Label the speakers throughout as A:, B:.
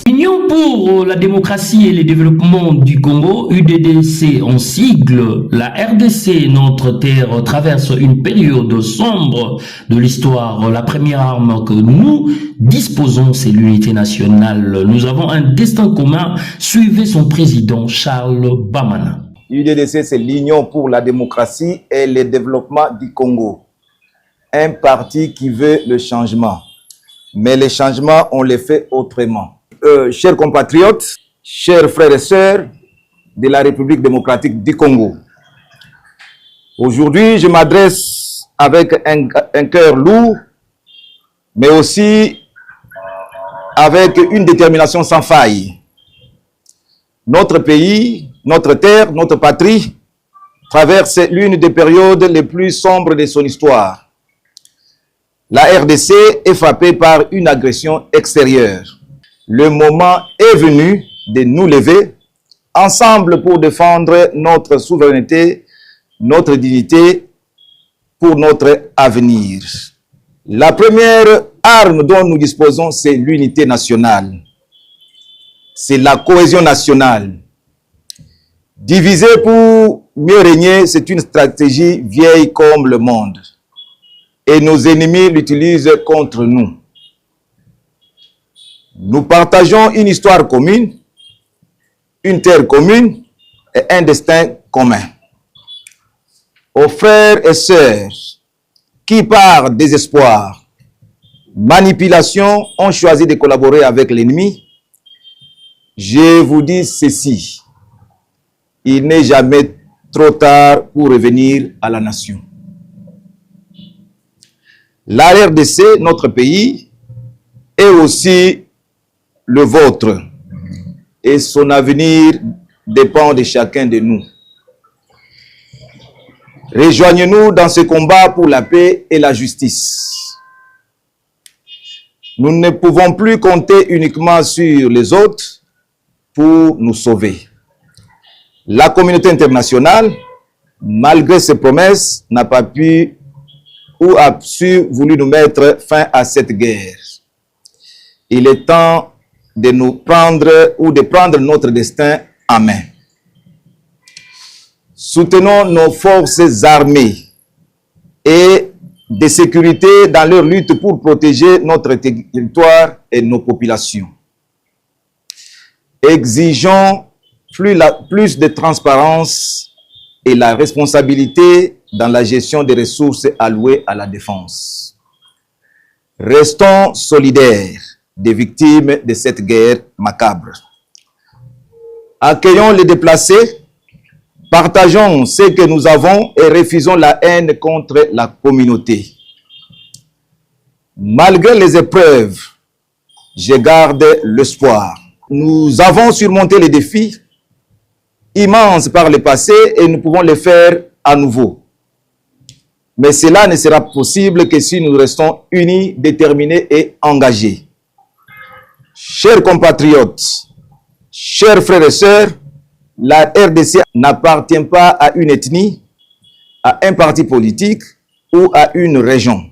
A: Union pour la démocratie et le développement du Congo, UDDC en sigle, la RDC, notre terre, traverse une période sombre de l'histoire. La première arme que nous disposons, c'est l'unité nationale. Nous avons un destin commun. Suivez son président, Charles Bamana.
B: UDDC, c'est l'Union pour la démocratie et le développement du Congo. Un parti qui veut le changement. Mais les changements, on les fait autrement. Chers compatriotes, chers frères et sœurs de la République démocratique du Congo, aujourd'hui, je m'adresse avec un cœur lourd, mais aussi avec une détermination sans faille. Notre pays, notre terre, notre patrie traverse l'une des périodes les plus sombres de son histoire. La RDC est frappée par une agression extérieure. Le moment est venu de nous lever ensemble pour défendre notre souveraineté, notre dignité, pour notre avenir. La première arme dont nous disposons, c'est l'unité nationale. C'est la cohésion nationale. Diviser pour mieux régner, c'est une stratégie vieille comme le monde. Et nos ennemis l'utilisent contre nous. Nous partageons une histoire commune, une terre commune et un destin commun. Aux frères et sœurs qui, par désespoir, manipulation, ont choisi de collaborer avec l'ennemi, je vous dis ceci: il n'est jamais trop tard pour revenir à la nation. La RDC, notre pays, est aussi le vôtre, et son avenir dépend de chacun de nous. Rejoignez-nous dans ce combat pour la paix et la justice. Nous ne pouvons plus compter uniquement sur les autres pour nous sauver. La communauté internationale, malgré ses promesses, n'a pas pu ou a voulu nous mettre fin à cette guerre. Il est temps de nous prendre ou de prendre notre destin en main. Soutenons nos forces armées et de sécurité dans leur lutte pour protéger notre territoire et nos populations. Exigeons plus de transparence et la responsabilité dans la gestion des ressources allouées à la défense. Restons solidaires des victimes de cette guerre macabre. Accueillons les déplacés, partageons ce que nous avons et refusons la haine contre la communauté. Malgré les épreuves, je garde l'espoir. Nous avons surmonté les défis immenses par le passé et nous pouvons les faire à nouveau. Mais cela ne sera possible que si nous restons unis, déterminés et engagés. Chers compatriotes, chers frères et sœurs, la RDC n'appartient pas à une ethnie, à un parti politique ou à une région.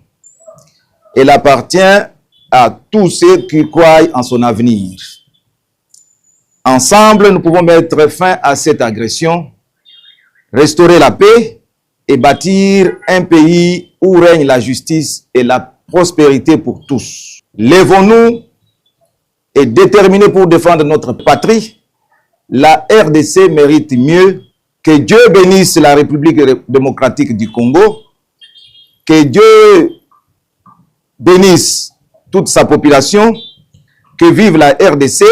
B: Elle appartient à tous ceux qui croient en son avenir. Ensemble, nous pouvons mettre fin à cette agression, restaurer la paix et bâtir un pays où règne la justice et la prospérité pour tous. Lèvons-nous et déterminés pour défendre notre patrie. La RDC mérite mieux. Que Dieu bénisse la République démocratique du Congo. Que Dieu bénisse toute sa population. Que vive la RDC.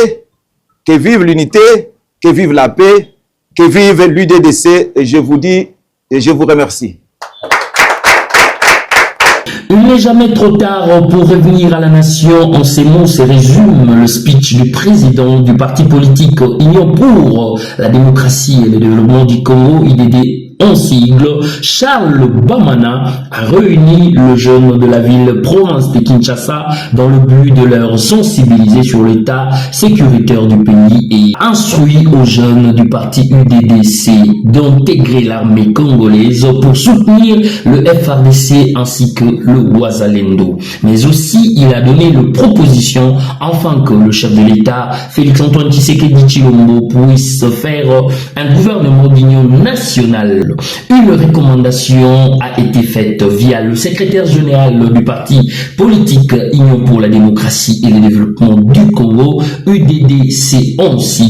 B: Que vive l'unité. Que vive la paix. Que vive l'UDDC. Et je vous dis et je vous remercie.
A: Il n'est jamais trop tard pour revenir à la nation. En ces mots se résume le speech du président du parti politique Union pour la démocratie et le développement du Congo, IDD en sigle, Charles Bamana a réuni le jeune de la ville-province de Kinshasa dans le but de leur sensibiliser sur l'état sécuritaire du pays et instruit aux jeunes du parti UDDC d'intégrer l'armée congolaise pour soutenir le FARDC ainsi que le Wazalendo. Mais aussi, il a donné une proposition afin que le chef de l'État, Félix-Antoine Tshisekedi Tshilombo, puisse faire un gouvernement d'union nationale. Une recommandation a été faite via le secrétaire général du parti politique Union pour la démocratie et le développement du Congo, UDDC 11.